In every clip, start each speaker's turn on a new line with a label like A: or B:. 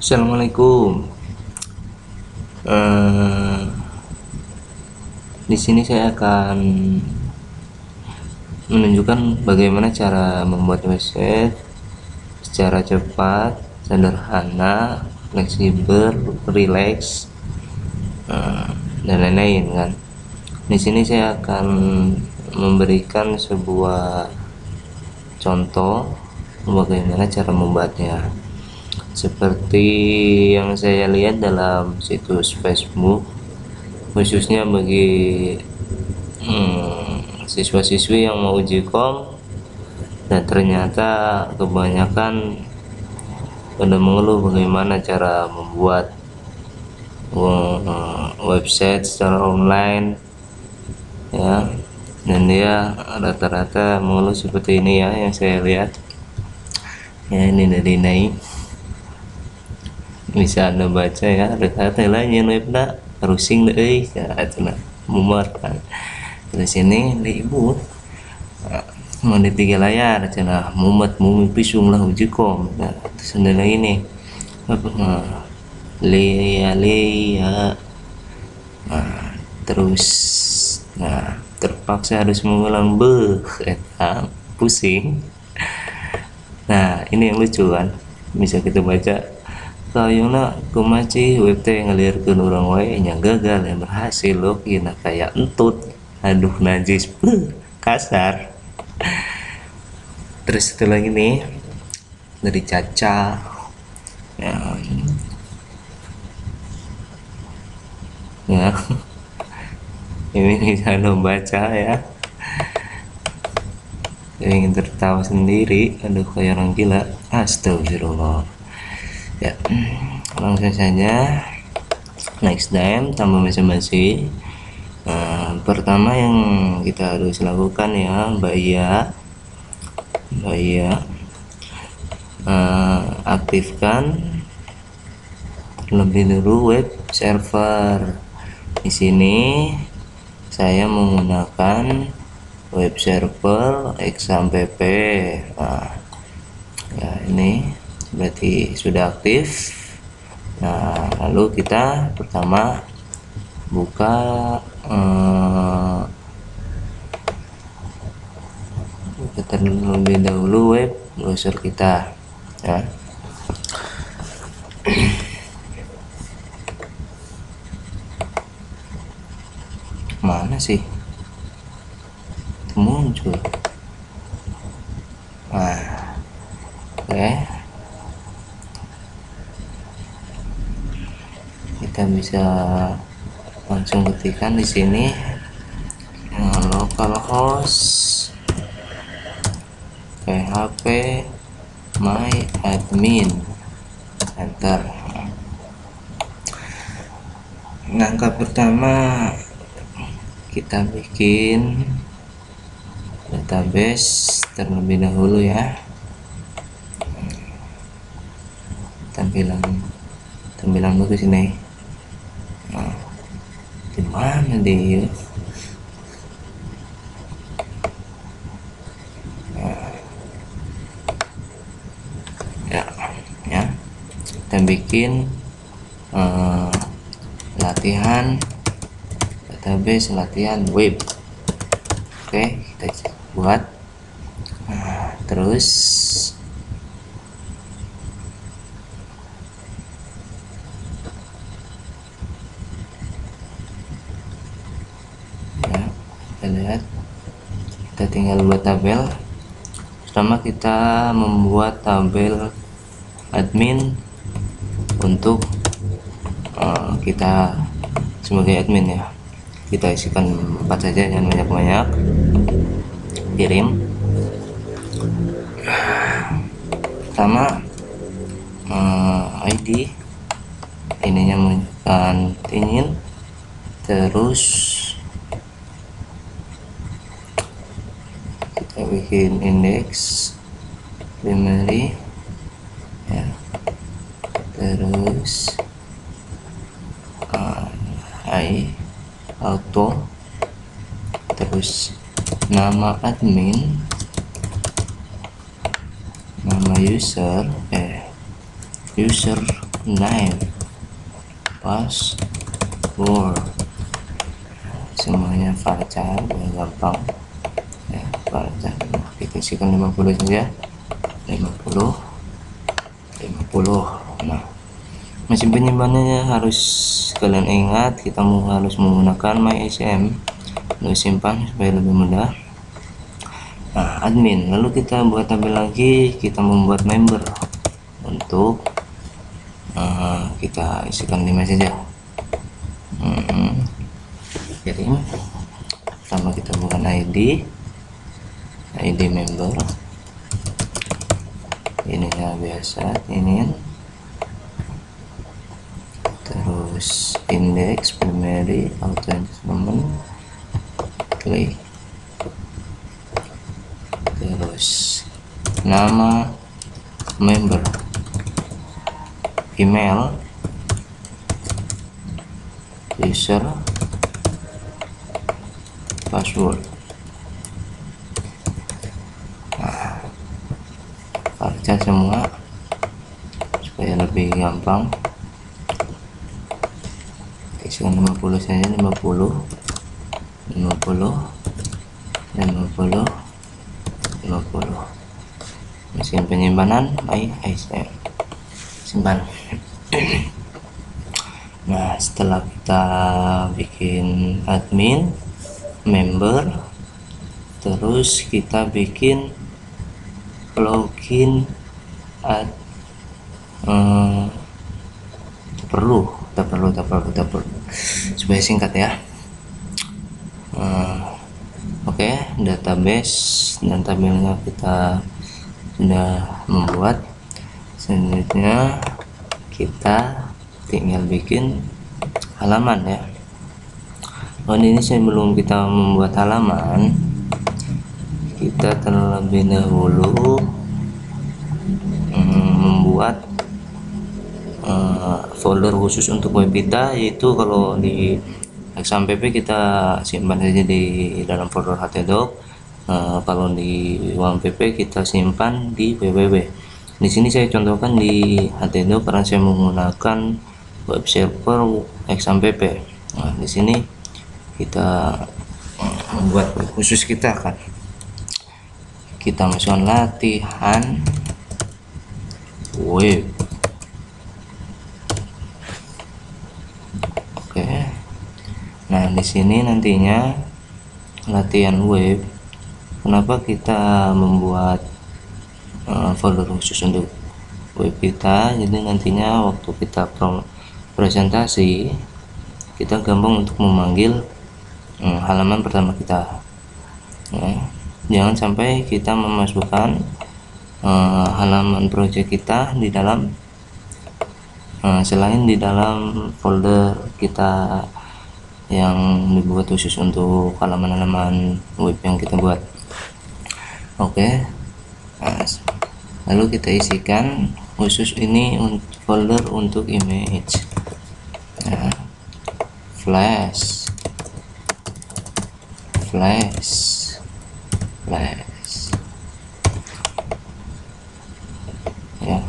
A: Assalamualaikum. Eh, di sini saya akan menunjukkan bagaimana cara membuat website secara cepat, sederhana, fleksibel, rileks, dan lain-lain kan. Di sini saya akan memberikan sebuah contoh bagaimana cara membuatnya. Seperti yang saya lihat dalam situs Facebook, khususnya bagi siswa-siswi yang mau uji kom, dan ternyata kebanyakan pada mengeluh bagaimana cara membuat website secara online ya, dan dia rata-rata mengeluh seperti ini ya, yang saya lihat ya. Ini dari naik, bisa anda baca ya, rata-rata lainnya webna rusing deh ya, itulah mumet kan. Terus ini di ibu mau di 3 layar cina mumet mumi pisung lah uji kom. Nah, terus ada lagi nih Lia, terus terpaksa harus mengulang pusing. Nah, ini yang lucu kan, bisa kita baca kayaknya kumaci web teh ngelirkeun urang wae nya gagal yang berhasil loh, kina kayak entut, aduh najis, kasar. Terus itu lagi nih dari Caca ya, ya. Ini bisa lo baca ya, saya ingin tertawa sendiri, aduh kayak orang gila, astagfirullah ya. Langsung saja, next time tambah basa-basi. Pertama yang kita harus lakukan ya, Mbak Iya, aktifkan terlebih dulu web server. Di sini saya menggunakan web server XAMPP. Nah, ya ini berarti sudah aktif. Nah, lalu kita pertama buka terlebih dahulu web browser kita ya. Mana sih muncul? Nah, oke, kita bisa langsung ketikkan di sini localhost php my admin, enter. Langkah pertama kita bikin database terlebih dahulu ya. Tampilan bagus ini. Nah, di mana dia? Ya, kita bikin latihan database, latihan web. Oke, kita buat. Terus ya, kita lihat, kita tinggal buat tabel. Pertama kita membuat tabel admin untuk kita sebagai admin ya. Kita isikan 4 saja, jangan banyak-banyak. Kirim. Pertama ID, ininya menunjukkan ingin, terus kita bikin indeks primary ya, terus auto, terus nama admin, nama user name, password, semuanya varchar yang gampang ya, varchar. Kita isikan 50 saja, 50. Nah, mesin penyimpanannya harus kalian ingat, kita harus menggunakan MySM untuk simpan supaya lebih mudah. Nah, admin, lalu kita buat tabel lagi, kita membuat member untuk kita isikan 5 saja. Kirim. Pertama kita bukan ID member, ini ya biasa, ini terus index primary auto enrollment, klik, terus nama member, email, user, password. Nah, baca semua supaya lebih gampang. Isikan 50 saja, 50. Mesin penyimpanan MySM, simpan. Nah, setelah kita bikin admin, member, terus kita bikin login perlu supaya singkat ya. Oke, database dan tabelnya kita sudah membuat. Selanjutnya kita tinggal bikin halaman ya. Ini sebelum kita membuat halaman, kita terlebih dahulu membuat folder khusus untuk web kita, yaitu kalau di exampp kita simpan saja di dalam folder htdoc. Kalau di wampp kita simpan di www. Di sini saya contohkan di htdoc karena saya menggunakan web server exampp. Nah, di sini kita membuat khusus kita kan, kita masukkan latihan web. Oke, nah di sini nantinya latihan web. Kenapa kita membuat folder khusus untuk web kita? Jadi nantinya waktu kita presentasi, kita gampang untuk memanggil halaman pertama kita ya. Jangan sampai kita memasukkan halaman project kita di dalam selain di dalam folder kita yang dibuat khusus untuk halaman-halaman web yang kita buat. Oke, nah, lalu kita isikan khusus ini folder untuk image ya. flash ya,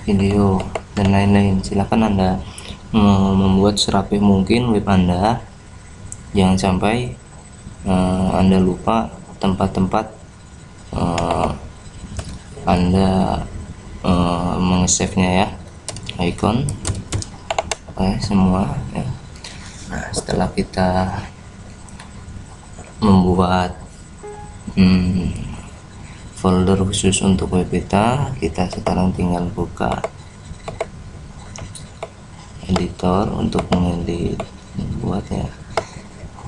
A: video dan lain-lain. Silahkan Anda membuat serapih mungkin web Anda, jangan sampai Anda lupa tempat-tempat Anda meng-save-nya ya, icon semua ya. Nah, setelah kita membuat folder khusus untuk web kita sekarang tinggal buka editor untuk mengedit buat ya.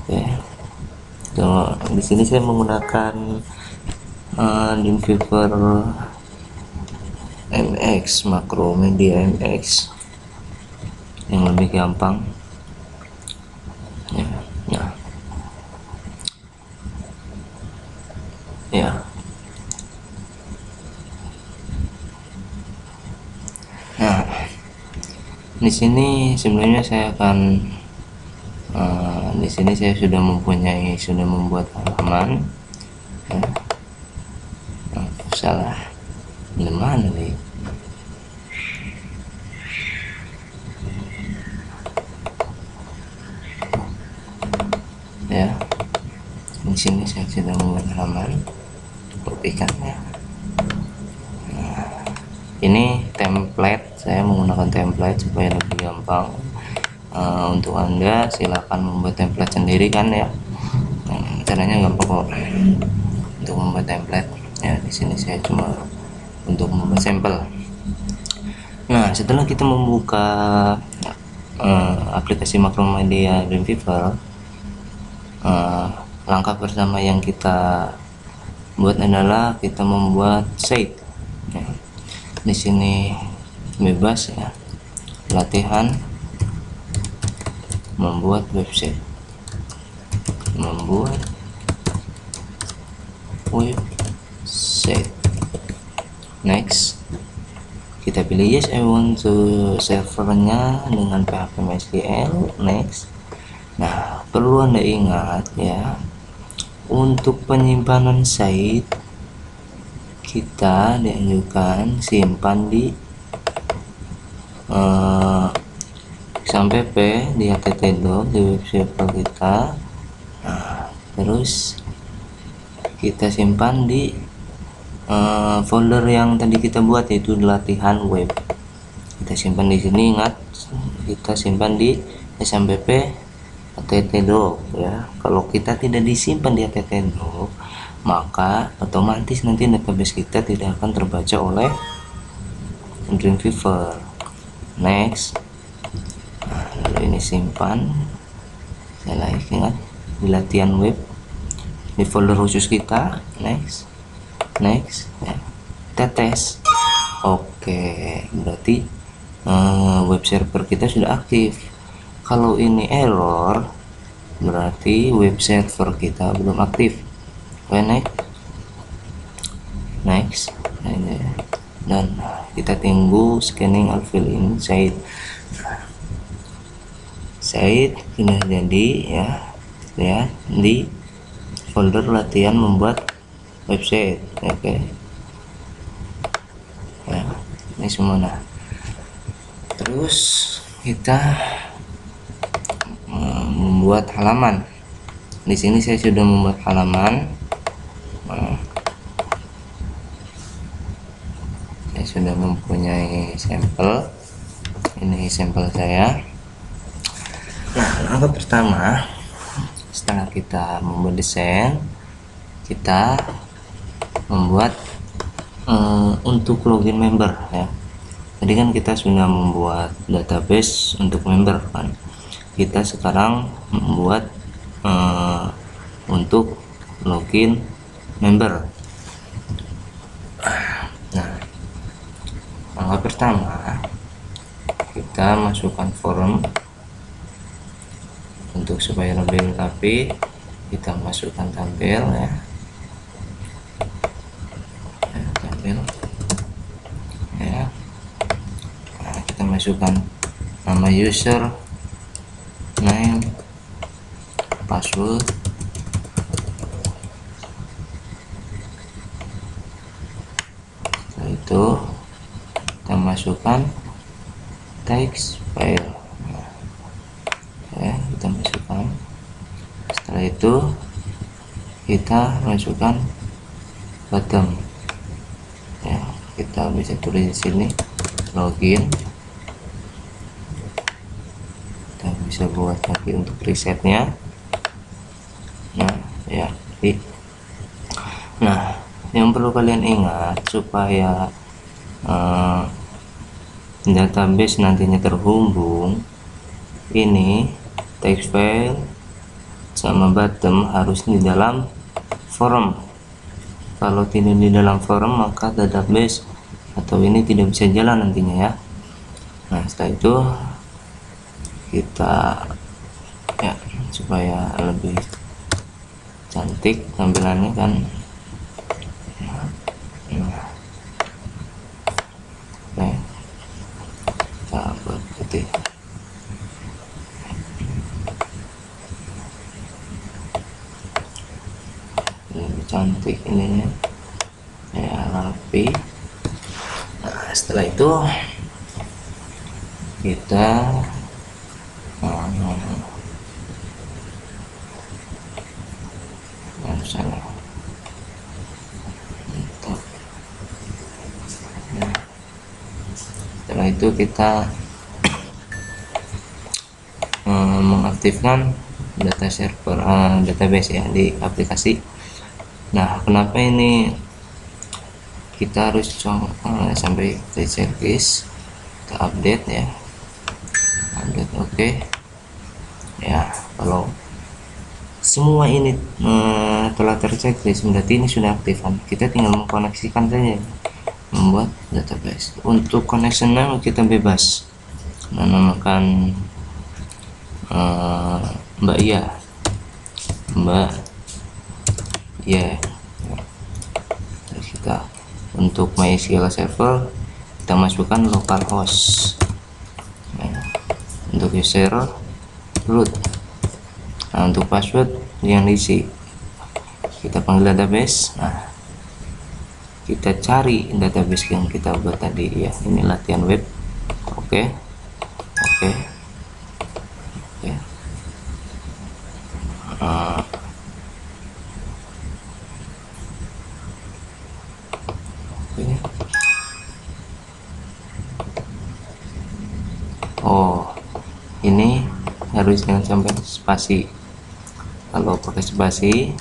A: Oke, di sini saya menggunakan Dreamweaver MX, Macromedia MX yang lebih gampang ya. Nah, di sini sebenarnya saya akan di sini saya sudah membuat halaman ya. Salah Mana nih? Ya, di sini saya sedang membuat halaman, kopikannya. Ini template, saya menggunakan template supaya lebih gampang. Untuk Anda silakan membuat template sendiri kan ya. Caranya gampang kok untuk membuat template ya. Di sini saya cuma untuk membuat sampel. Nah, setelah kita membuka aplikasi Macromedia Dreamweaver, langkah pertama yang kita buat adalah kita membuat site ya. Di sini bebas ya, latihan membuat website, membuat website. Next, kita pilih yes, I want to servernya dengan PHP MySQL. Next. Nah, perlu Anda ingat ya, untuk penyimpanan site kita dianjurkan simpan di XAMPP di httdoc di web server kita. Nah, terus kita simpan di folder yang tadi kita buat, yaitu latihan web. Kita simpan di sini, ingat kita simpan di XAMPP httdoc ya. Kalau kita tidak disimpan di httdoc, maka otomatis nanti database kita tidak akan terbaca oleh Dreamweaver. Next, nah, lalu ini simpan, saya ingat di latihan web di folder khusus kita. Next ya, kita tes. Oke, berarti web server kita sudah aktif. Kalau ini error, berarti web server kita belum aktif. Oke, next. Dan kita tunggu scanning or fill in site. Site sudah jadi ya, lihat di folder latihan membuat website. Oke. Nah, ini semua. Nah, terus kita membuat halaman. Di sini saya sudah membuat halaman. Saya sudah mempunyai sampel. Ini sampel saya. Nah, langkah pertama setelah kita membuat desain, kita membuat untuk login member ya. Tadi kan kita sudah membuat database untuk member kan. Kita sekarang membuat untuk login member. Nah, langkah pertama kita masukkan form. Untuk supaya lebih rapi, kita masukkan tampil ya, tampil ya. Nah, kita masukkan nama user, name, password, setelah itu kita masukkan text file ya, kita masukkan. Setelah itu kita masukkan bottom ya, kita bisa tulis di sini login. Kita bisa buat lagi untuk resetnya. Nah ya, nah yang perlu kalian ingat supaya database nantinya terhubung, ini text file sama bottom harus di dalam form. Kalau tidak di dalam form, maka database atau ini tidak bisa jalan nantinya ya. Nah, setelah itu kita ya, supaya lebih cantik tampilannya kan. Nah, kita buat putih. Lebih cantik ininya ya, rapi. Setelah itu kita sana. Setelah itu kita mengaktifkan data server database ya di aplikasi. Nah, kenapa ini kita harus sampai ke checklist, kita update ya, update. Oke. Ya, kalau semua ini telah terchecklist, berarti ini sudah aktif kan. Kita tinggal mengkoneksikan saja, membuat database. Untuk connection name kita bebas, menamakan Mbak Iya, terus kita untuk MySQL server kita masukkan localhost. Nah, untuk user root. Nah, untuk password yang diisi kita panggil database. Nah, kita cari database yang kita buat tadi ya, ini latihan web. Oke. Oh, ini harus jangan sampai spasi. Kalau pakai spasi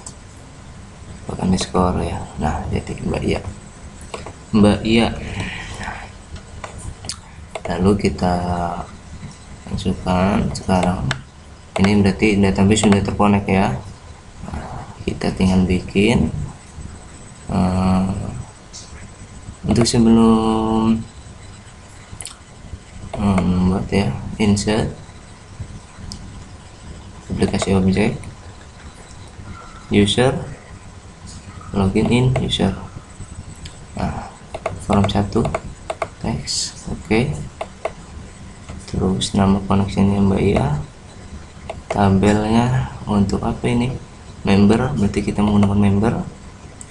A: pakai underscore ya. Nah, jadi Mbak Iya. Lalu kita masukkan sekarang. Ini berarti database sudah terkonek ya. Nah, kita tinggal bikin untuk sebelum membuat ya, insert aplikasi objek, user, login in user. Nah, form 1 teks. Oke. Terus nama koneksinya Mbak Iya, tabelnya untuk apa ini, member, berarti kita menggunakan member.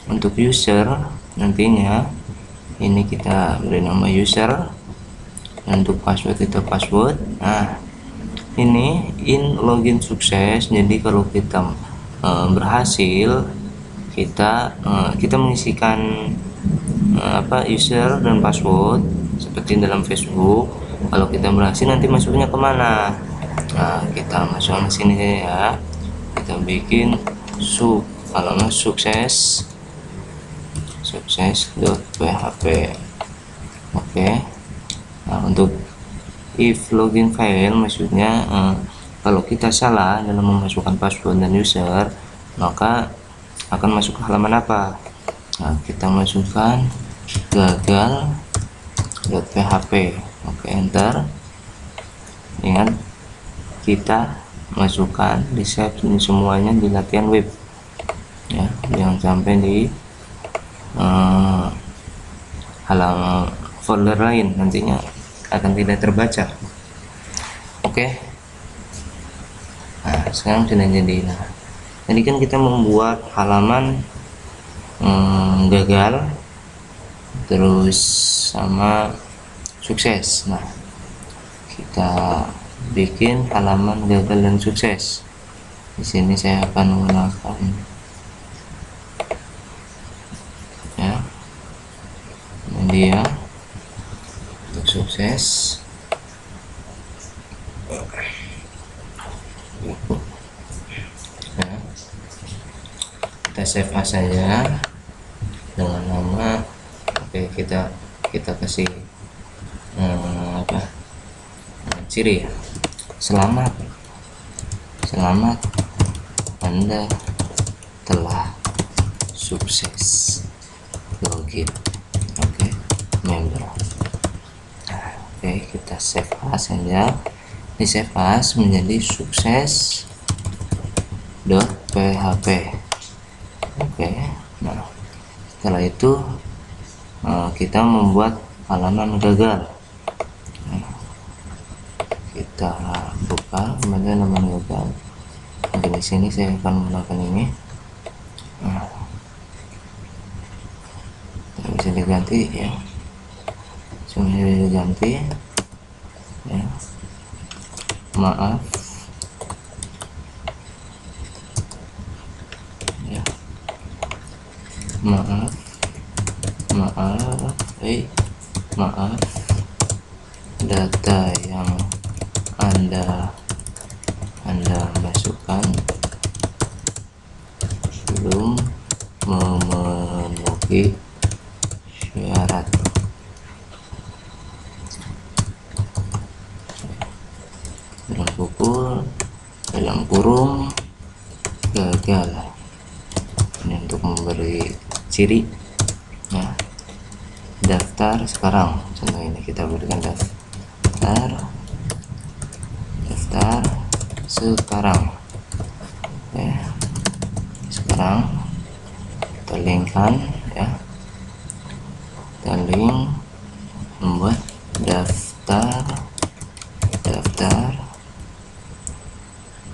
A: Untuk user nantinya ini kita beri nama user, dan untuk password itu password. Nah, ini in login sukses. Jadi kalau kita berhasil, kita mengisikan user dan password seperti dalam Facebook. Kalau kita berhasil, nanti masuknya kemana? Nah, kita masukkan ke sini ya. Kita bikin halaman sukses.php. Oke. Nah, untuk if login file, maksudnya kalau kita salah dalam memasukkan password dan user, maka akan masuk ke halaman apa? Nah, kita masukkan gagal.php. Oke, enter. Ingat, kita masukkan di save ini semuanya di latihan web ya, jangan sampai di halaman folder lain, nantinya akan tidak terbaca. Oke. Nah, sekarang sudah jadi. Nah, tadi kan kita membuat halaman gagal terus sama sukses. Nah, kita bikin halaman gagal dan sukses. Di sini saya akan menggunakan ya, media untuk sukses. Nah, kita save as saja dengan nama, oke, kita kasih ciri ya, selamat Anda telah sukses login. Oke, member. Oke, kita save as saja. Di save as menjadi sukses.php. Oke. Nah, setelah itu kita membuat halaman gagal. Kita buka kemudian halaman gagal. Mungkin di sini saya akan menggunakan ini. Bisa diganti ya, semuanya ganti ya, maaf ya, maaf data yang anda masukkan belum memenuhi syarat. Dalam kurung gagal. Ini untuk memberi ciri ya. Daftar sekarang, contoh ini kita berikan daftar sekarang ya. Sekarang kita linkkan ya, kita link membuat daftar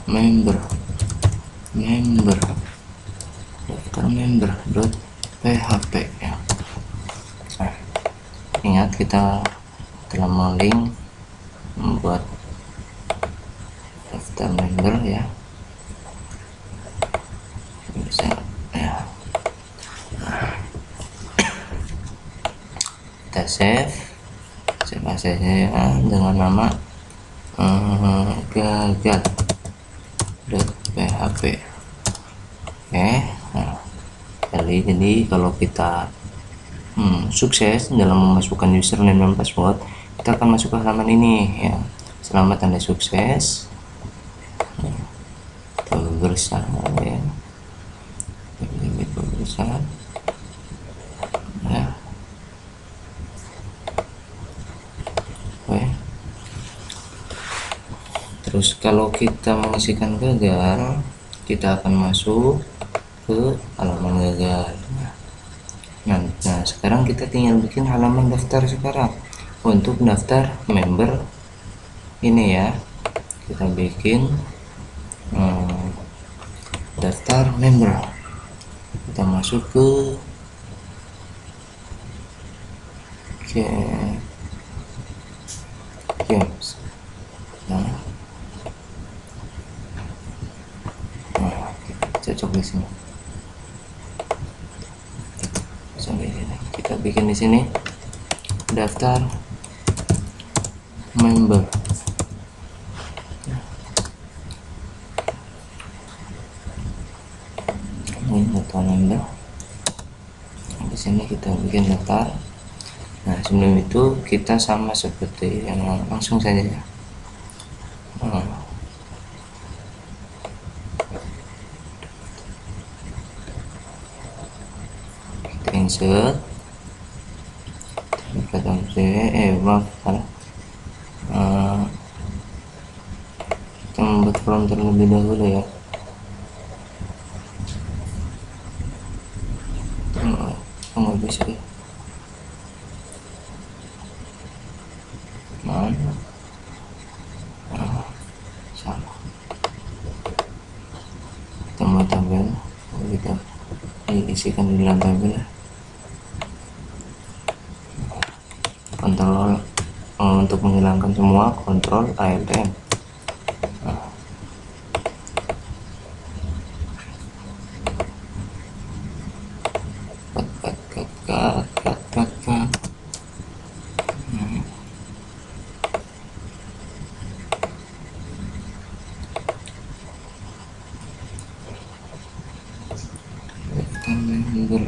A: member.php ya. Nah, ingat kita telah melink membuat daftar member ya, bisa ya. Kita save aksesnya ya, dengan nama gagal.php. Oke, nah, jadi kalau kita sukses dalam memasukkan username dan password, kita akan masuk ke halaman ini ya. Selamat Anda sukses. Kita bersama ya. Bersama ya. Oke. Terus kalau kita mengisikan gagal, kita akan masuk ke halaman gagal. Nah, sekarang kita tinggal bikin halaman daftar sekarang. Untuk daftar member ini ya, kita bikin daftar member. Kita masuk ke games. Nah, cocok di sini. Sampai sini. Kita bikin di sini daftar member. Ini daftar member. Di sini kita bikin daftar. Nah, sebelum itu kita sama seperti yang langsung saja ya. Kita insert, kita kita membuat form terlebih dahulu ya. Nggak bisa ya. Mana? Salah. Kita mau tabel, kita isikan di dalam tabel ya. Kontrol untuk menghilangkan semua, kontrol alt m. Daftar member.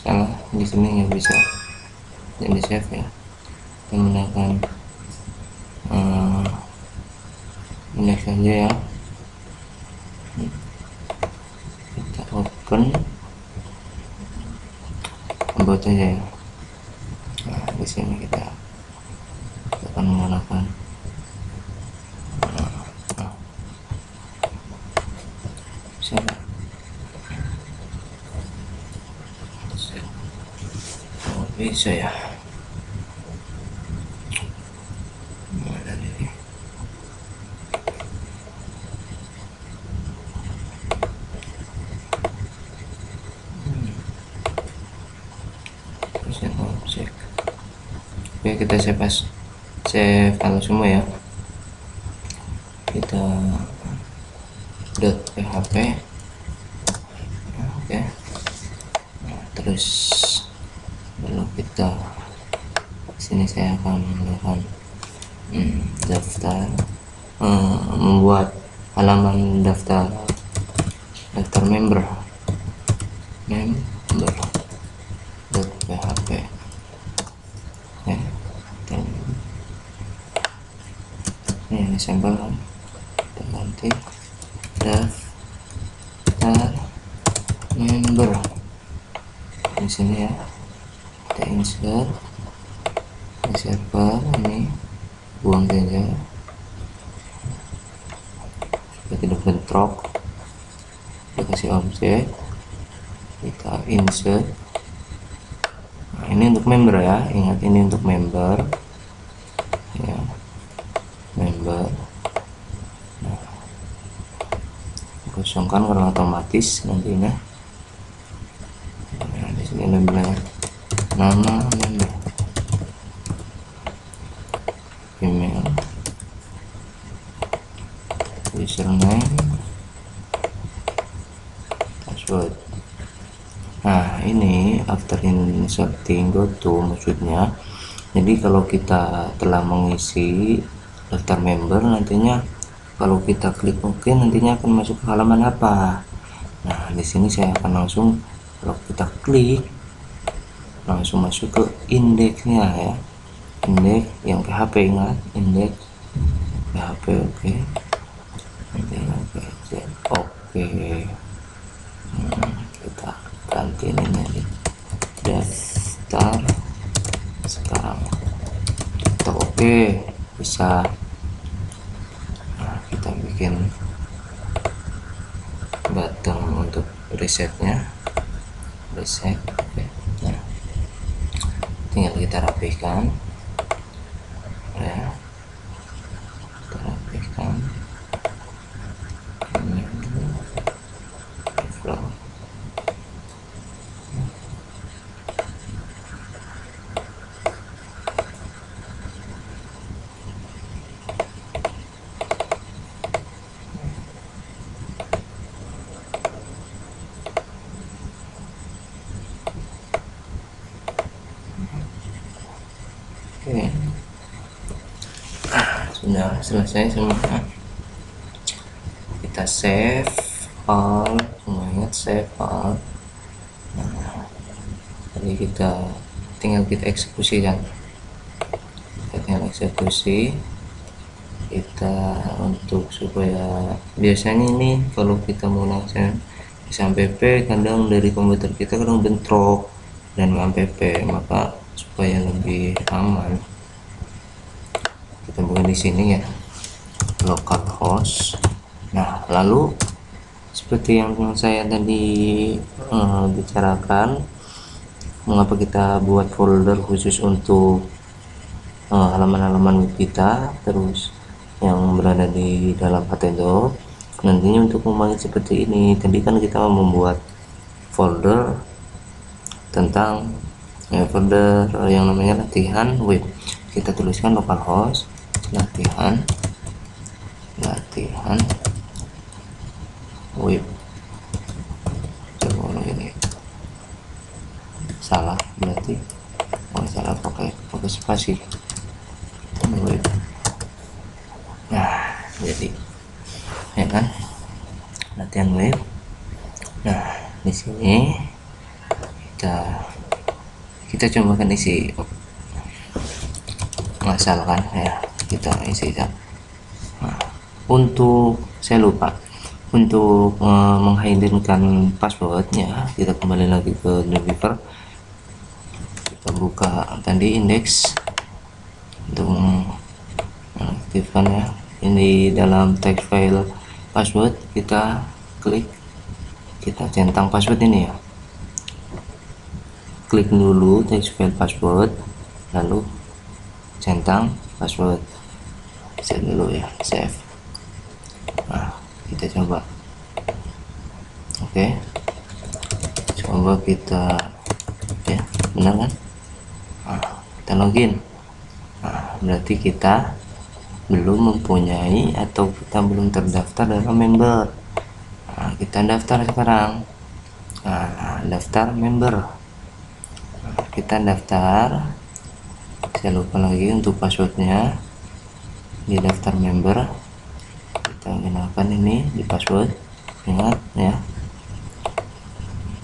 A: Salah di sini nggak bisa jadi save ya. Kita menggunakan next saja ya. Kita open buat aja ya. Nah, di sini kita akan menggunakan bisa ya. Mana ini? kita save halo semua ya, kita .php. Oke. Nah, terus lalu kita sini saya akan melakukan daftar, membuat halaman daftar member .php. Ya, ini sampel, kita ganti daftar member di sini ya, kita insert di server ini, buang saja supaya tidak bentrok. Kita kasih objek, kita insert. Nah, ini untuk member ya, ingat ini untuk member ya, member. Nah, kosongkan karena otomatis nantinya. Nah, di sini labelnya nama member, email, username, password. Nah, ini after inserting go to, maksudnya jadi kalau kita telah mengisi daftar member, nantinya kalau kita klik OK nantinya akan masuk ke halaman apa. Nah, di sini saya akan langsung, kalau kita klik langsung masuk ke indeksnya ya, indeks yang PHP, ingat indeks PHP. Oke, oke. Kita ganti ini nih, daftar sekarang atau oke, bisa. Nah, kita bikin button untuk resetnya, reset. Oke. Nah, tinggal kita rapihkan ya, kita rapihkan ini flow. Oke. Sudah selesai semua, kita save all, semuanya save all. Nah, tadi kita tinggal kita eksekusikan, kita tinggal eksekusi. Kita untuk supaya biasanya ini kalau kita menggunakan XAMPP kadang dari komputer kita kadang bentrok dan XAMPP, maka supaya lebih aman kita buka di sini ya, localhost. Nah, lalu seperti yang saya tadi bicarakan, mengapa kita buat folder khusus untuk halaman-halaman web kita, terus yang berada di dalam htdoc. Nantinya untuk memanggil seperti ini, tadi kan kita membuat folder tentang folder yang namanya latihan web, kita tuliskan localhost latihan web. Coba ini salah, berarti salah pakai spasi web. Nah, jadi ya kan, latihan web. Nah, di sini kita coba kan isi, masalkan ya, kita isi ya. Nah, untuk saya lupa untuk menghadirkan passwordnya, kita kembali lagi ke Dreamweaver, kita buka tadi indeks untuk mengaktifkan ya. Ini dalam text file password, kita klik, kita centang password ini ya, klik dulu text file password, lalu centang password, save dulu ya, save. Nah, kita coba. Oke, coba kita ya, benar kan? Nah, kita login. berarti kita belum mempunyai atau kita belum terdaftar dalam member. Nah, kita daftar sekarang. Nah, daftar member. Nah, kita daftar. Saya lupa lagi untuk passwordnya. Di daftar member kita gunakan ini di password, ingat ya,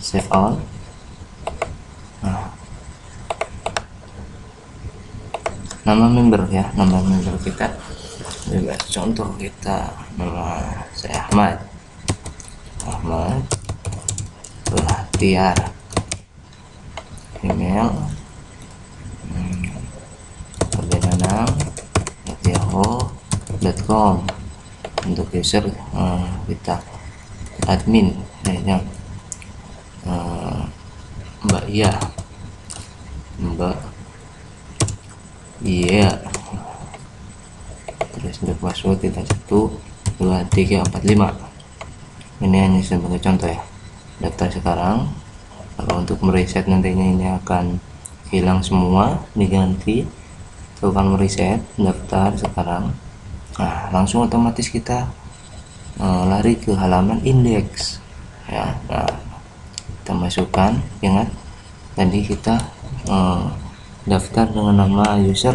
A: save all. Nah, nama member ya, nama member kita bebas. Contoh kita nama saya Ahmad Bahtiar, email yahoo.com. Untuk user kita admin ya, Mbak Iya. Terus untuk password kita 12345. Ini hanya sebagai contoh ya. Daftar sekarang. Kalau untuk mereset nantinya ini akan hilang semua, diganti. Tekan mereset, daftar sekarang. Nah, langsung otomatis kita lari ke halaman indeks ya. Nah, kita masukkan, ingat tadi kita daftar dengan nama user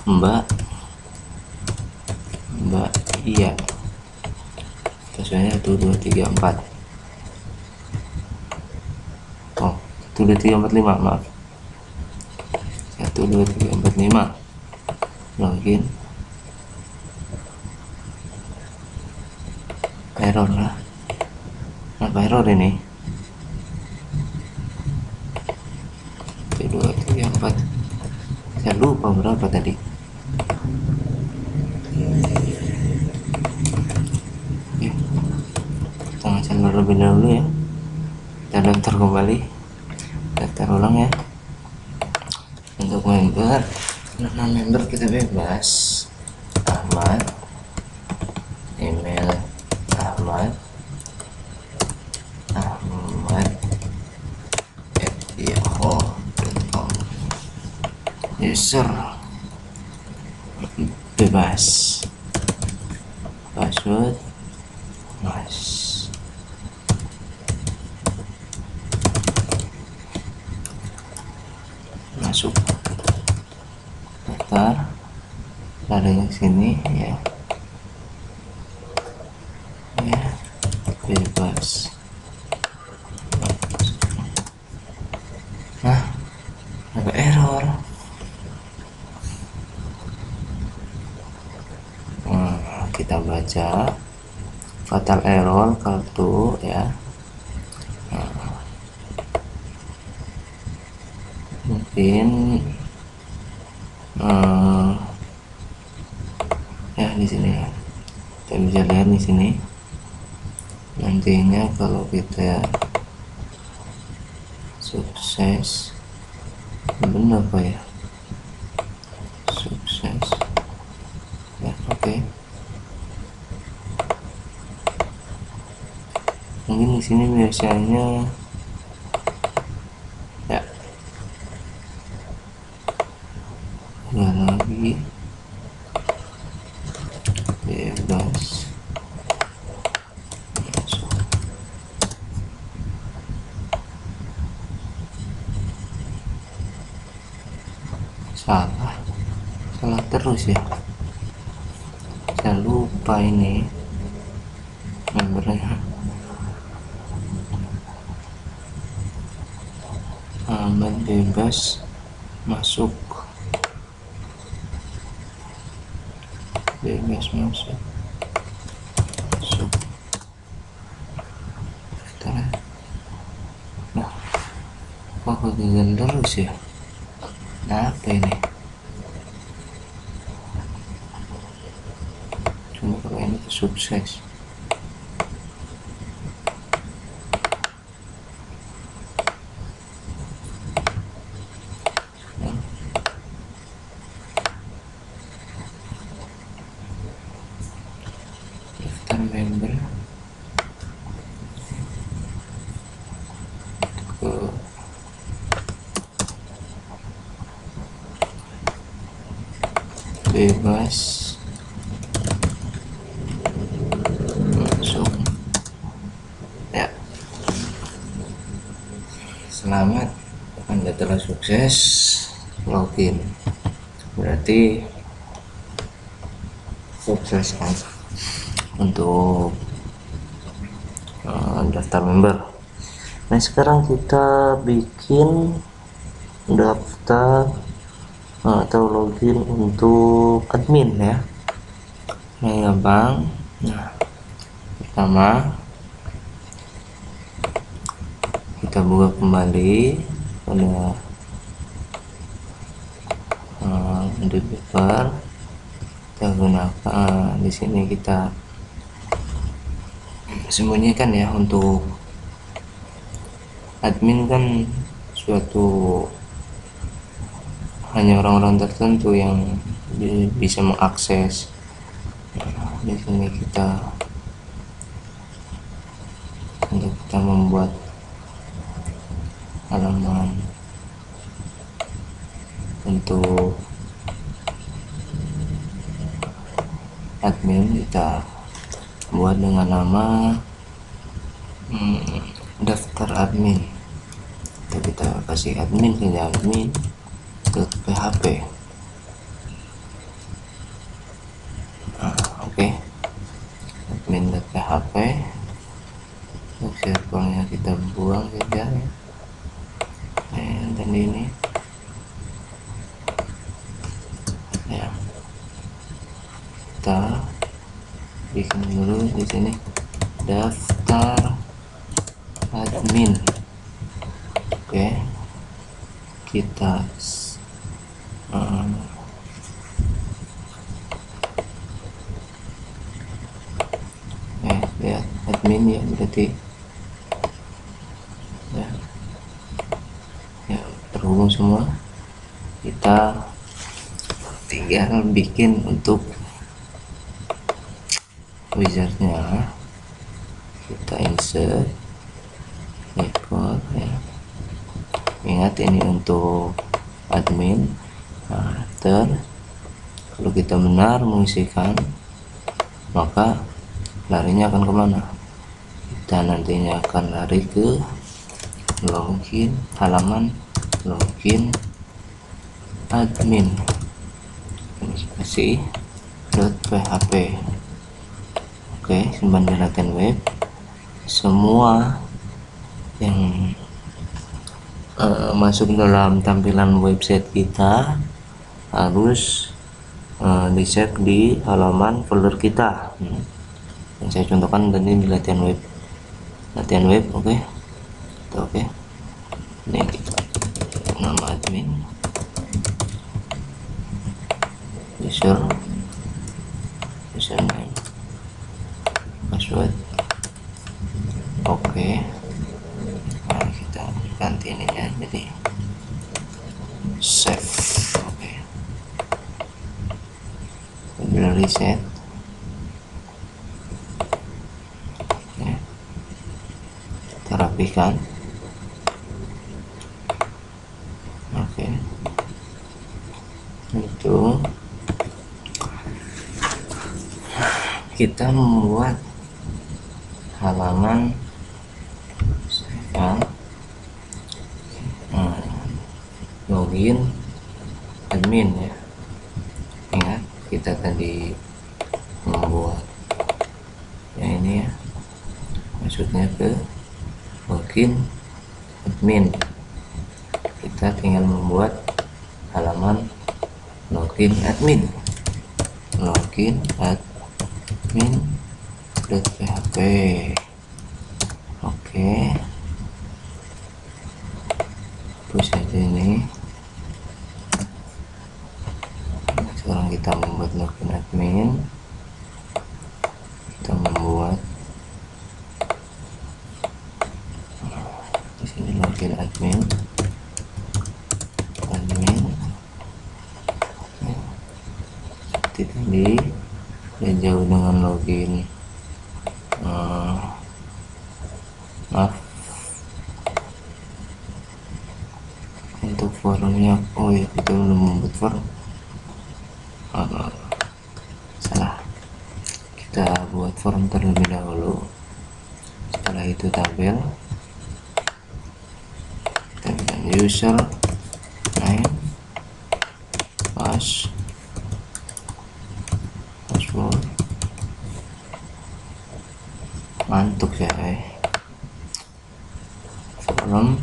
A: Mbak Iya, passwordnya 1234. Oh, 12345, maaf, 12345. Login. Error lah. Apa error ini? 234. Saya lupa berapa tadi. Oke, kita ngecek terlebih dahulu ya. Kita daftar kembali, daftar ulang ya. Untuk member, nama member kita bebas, Ahmad, email ahmad@yahoo.com, user bebas, password masuk, daftar, lari ke sini ya, bebas. Nah, ada error. Kita baca fatal error kartu ya. Mungkin ya di sini ya, kita bisa lihat di sini. Nantinya kalau kita sukses, benar apa ya, sukses ya, oke. Mungkin di sini biasanya ya, lagi bebas. Salah terus ya, saya lupa ini membernya. Ahmad bebas masuk, nah, kok kegagalan terus ya. Nah, apa ini? Cuma kalau ini sukses. Daftar member ke bebas masuk ya. Selamat, Anda telah sukses login, berarti sukses kan untuk daftar member. Nah sekarang kita bikin daftar atau login untuk admin ya. Nah gampang. Nah pertama kita buka kembali pada developer, kita gunakan di sini, kita sembunyikan ya. Untuk admin kan suatu hanya orang-orang tertentu yang bisa mengakses. Di sini kita membuat halaman untuk admin, kita buat dengan nama daftar admin, atau kita kasih admin saja, admin.php. Oke. Admin.php, servernya kita buang saja ya. Dan ini ya, kita bikin dulu di sini daftar admin. Oke, kita lihat admin ya, berarti ya terhubung semua. Kita tinggal bikin untuk wizardnya, kita insert record ya. Ingat ini untuk admin. Kalau kita benar mengisikan, maka larinya akan kemana? Kita nantinya akan lari ke login, halaman login admin, kasih .php. Oke, simpan di Laten Web. Semua yang masuk dalam tampilan website kita harus di-save di halaman folder kita. Yang saya contohkan tadi di latihan web. Oke. Oke. Ini kita nama admin, username, password. Oke. Nah, kita ganti ininya jadi save. Oke. Bila reset, kita rapikan. Oke. Itu kita membuat halaman login admin ya. Ingat kita tadi membuat ya ini ya, maksudnya ke login admin. Kita tinggal membuat halaman login admin, login.php. Oke, push aja ini. Sekarang kita membuat login admin, kita membuat di sini login admin seperti tadi, dan jauh dengan login maaf untuk forumnya. Oh ya, kita belum membuat forum. buat form terlebih dahulu. Setelah itu tabel, kita bilang user name, password, mantuk ya form,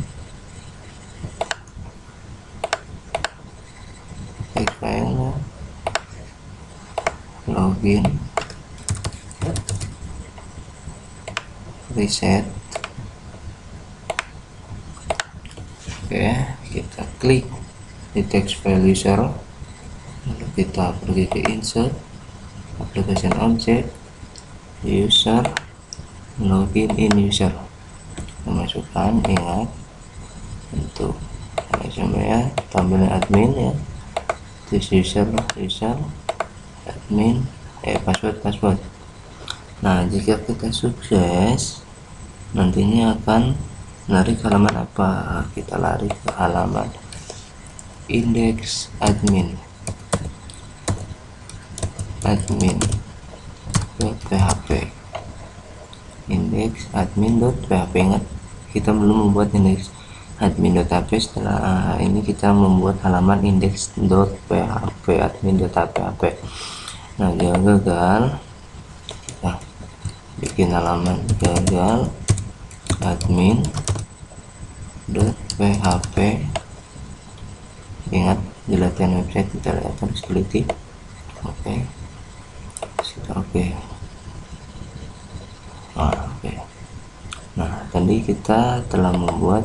A: file, login, reset. Oke, kita klik di text file user, lalu kita pergi ke insert application object, user, login in user, memasukkan, ingat untuk ya tampilnya admin ya, this user admin password. Nah, jika kita sukses, nantinya akan lari ke halaman apa? Kita lari ke halaman index admin .php, index admin.php. Ingat, kita belum membuat index admin.php. Setelah ini kita membuat halaman index.php, admin.php. Nah, dia gagal, kita bikin halaman gagal admin.php. Ingat, di latihan website kita lihat harus teliti. Oke. Nah, tadi kita telah membuat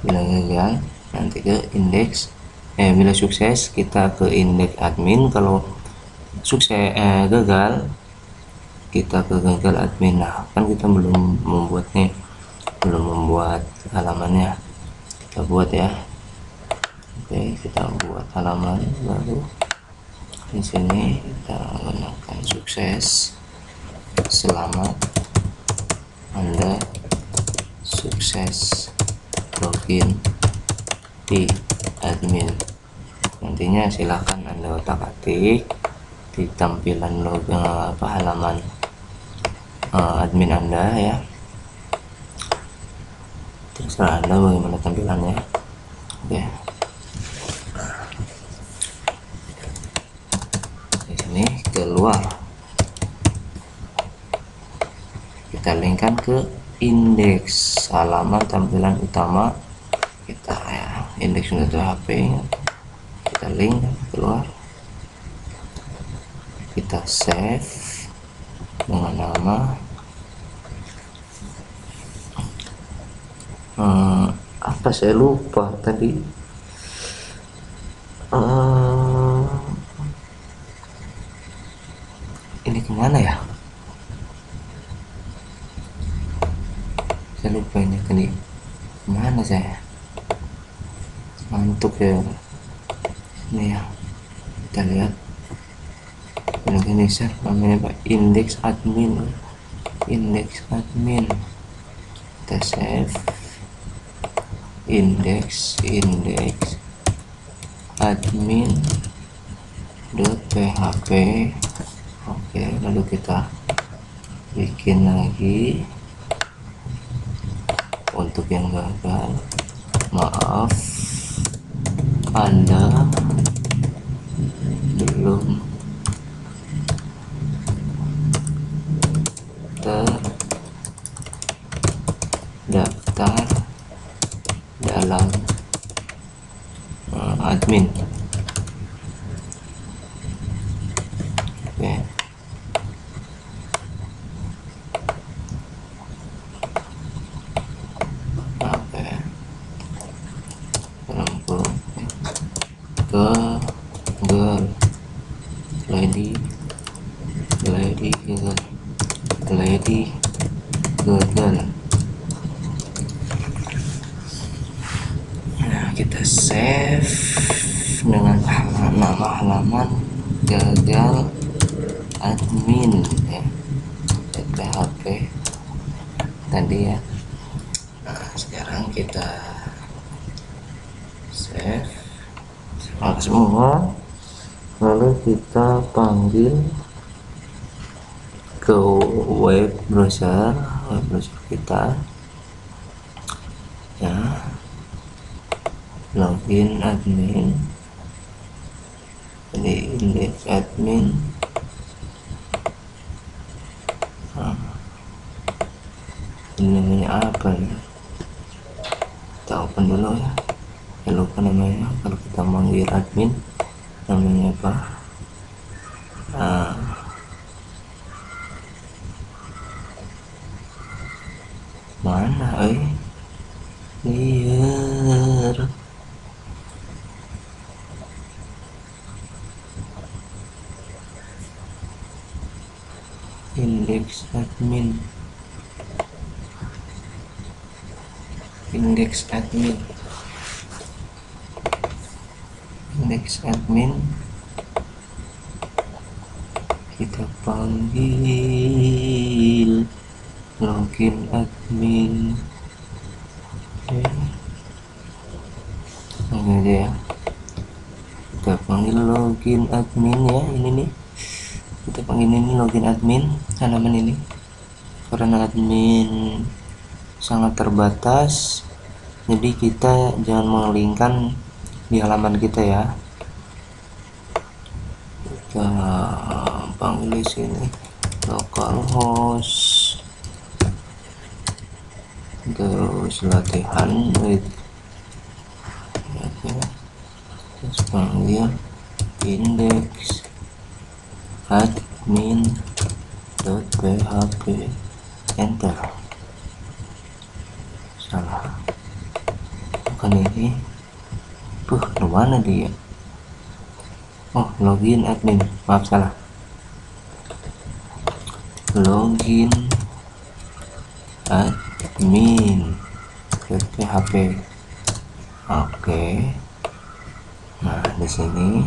A: bila gagal nanti ke indeks, bila sukses kita ke indeks admin, kalau sukses gagal kita ke gagal admin. Nah, kan kita belum membuat halamannya, kita buat ya. Oke, kita buat halaman baru. Di sini kita gunakan sukses, selamat Anda sukses login di admin. Nantinya silahkan Anda otak-atik di tampilan halaman admin Anda ya, terserah Anda bagaimana tampilannya. Oke, di sini keluar, kita linkkan ke indeks halaman tampilan utama kita ya, index.php. Kita link, keluar, kita save dengan nama apa, saya lupa tadi. Ini kemana ya, saya lupa ini tadi kemana, saya ngantuk ya. Ini ya, kita lihat organizer namanya Pak, index admin. Kita save index admin.php. Oke, lalu kita bikin lagi. Untuk yang gagal, maaf, Anda belum terdaftar dalam admin. Oke. Lady gagal. Nah, kita save dengan nama halaman gagal admin ya, php tadi ya. Nah, sekarang kita save semua, lalu kita panggil ke web browser kita ya, login admin, jadi index admin. Ini namanya apa ya, kita open dulu ya, lupa namanya. Kalau kita manggil admin namanya apa, mana liar index admin, index admin kita panggil login admin. Ini aja ya, kita panggil login admin ya. Ini nih, kita panggil ini login admin halaman ini, karena admin sangat terbatas, jadi kita jangan mengelingkan di halaman kita ya. Kita panggil di sini localhost, terus latihan terus panggil index admin.php, enter. Salah, bukan ini. Mana dia? Oh, login admin, maaf salah. Login admin .php. Oke. Nah, di sini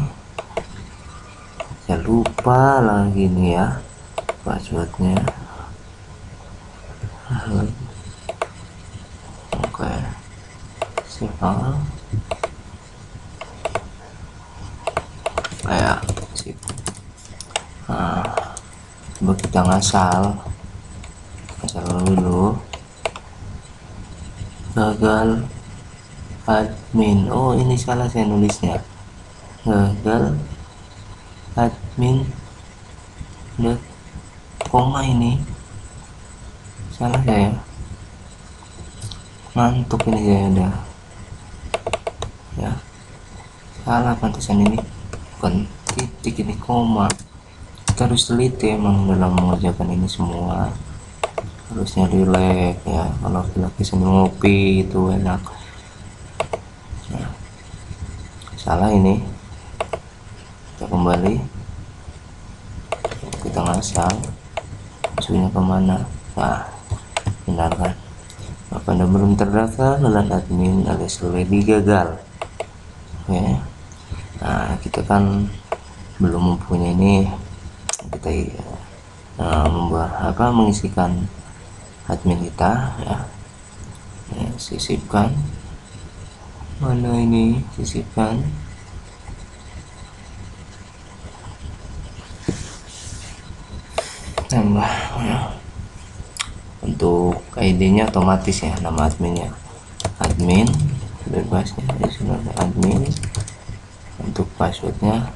A: saya lupa lagi nih ya passwordnya. Oke, save kayak sip. Nah, coba kita ngasal dulu. Gagal admin. Oh, ini salah saya nulisnya. Gagal admin dot koma, ini salah saya. Ngantuk ini saya udah ya, salah pantesan ini, bukan titik, ini koma. Kita harus teliti emang dalam mengerjakan ini semua, harusnya relax ya. Kalau laki-laki sambil ngopi itu enak. Nah, salah ini, kita kembali, kita ngasal masuknya kemana. Nah, benar kan? Apa Anda belum terdaftar dalam admin alias ready gagal. Oke. Nah, kita kan belum mempunyai ini, kita mengisikan admin kita ya. Sisipkan, mana ini, sisipkan. Tambah ya. Untuk ID-nya otomatis ya, nama adminnya admin bebas ya, di sini ada admin. Untuk passwordnya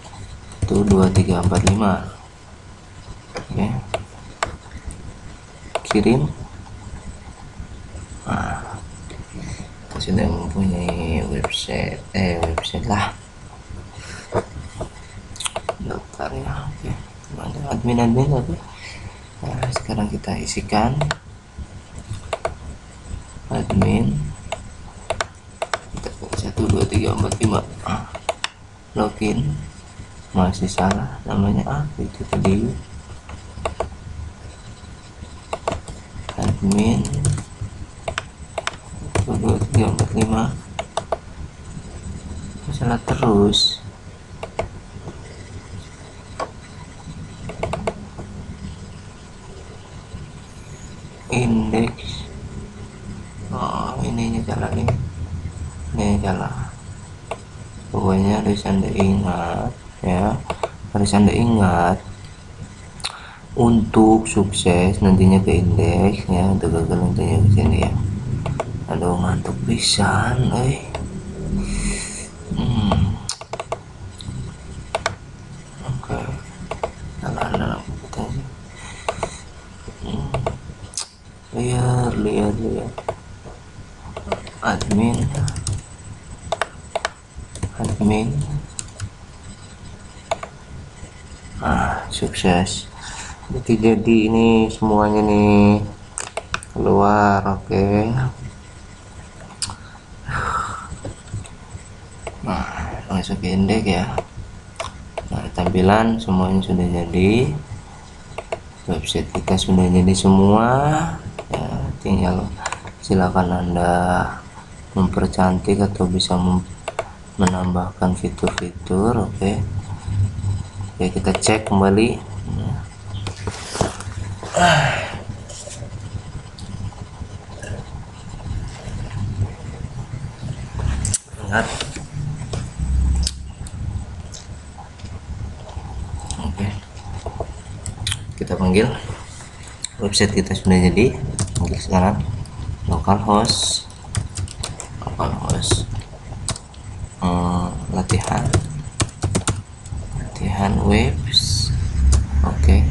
A: itu 2345. Oke, kirim. Nah, kita sudah mempunyai website lah daftarnya. Oke, ada admin tapi nah, sekarang kita isikan admin 12345. Login, masih salah namanya. Itu tadi admin 12345, salah terus. Index, oh ininya salah nih, ini salah. Pokoknya harus Anda ingat ya, harus Anda ingat, untuk sukses nantinya ke indeks ya, untuk gagal nantinya ke sini ya. Aduh ngantuk pisan oke, anak-anak kita lihat admin sukses. Jadi ini semuanya nih keluar. Oke, nah langsung ke indeks ya. Nah, tampilan semuanya sudah jadi, website kita sudah jadi semua ya, tinggal silakan Anda mempercantik atau bisa menambahkan fitur-fitur. Oke, kita cek kembali. Ingat, oke, kita panggil, website kita sudah jadi. Panggil sekarang localhost latihan webs. Oke,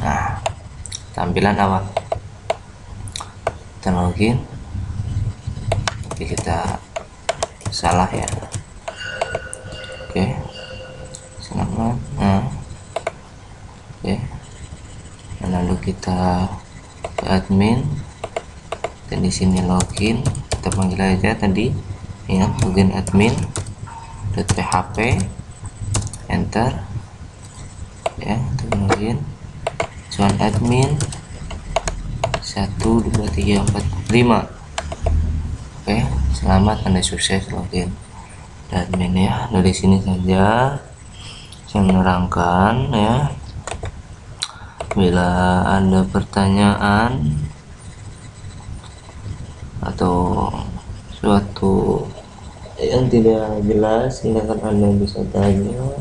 A: nah tampilan awal kita login. Oke, kita salah ya. Oke, selamat. Nah, oke, lalu kita ke admin dan di sini login. Kita panggil aja tadi ya, login admin.php, enter ya, untuk login cuan admin 1 2 3 4 5. Oke, selamat, Anda sukses login admin ya. Dari sini saja saya menerangkan ya. Bila Anda pertanyaan atau suatu yang tidak jelas, silakan Anda bisa tanya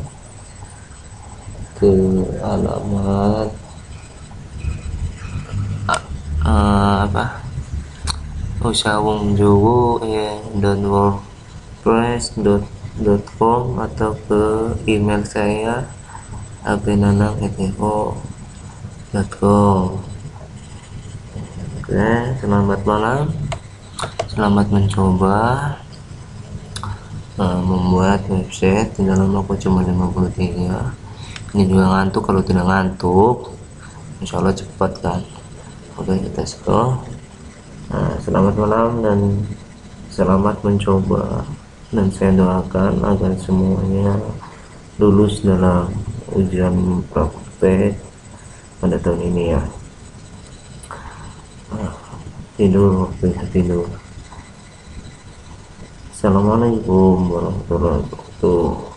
A: ke alamat Usawung Jowo ya .wordpress.com atau ke email saya abinanang@info.com. Oke, selamat malam, selamat mencoba membuat website. Dalam waktu cuma 53. Ini juga ngantuk, kalau tidak ngantuk insya Allah cepat kan. Oke, kita scroll. Selamat malam dan selamat mencoba, dan saya doakan agar semuanya lulus dalam ujian praktek pada tahun ini ya. Tidur waktunya tidur. Assalamualaikum warahmatullahi wabarakatuh.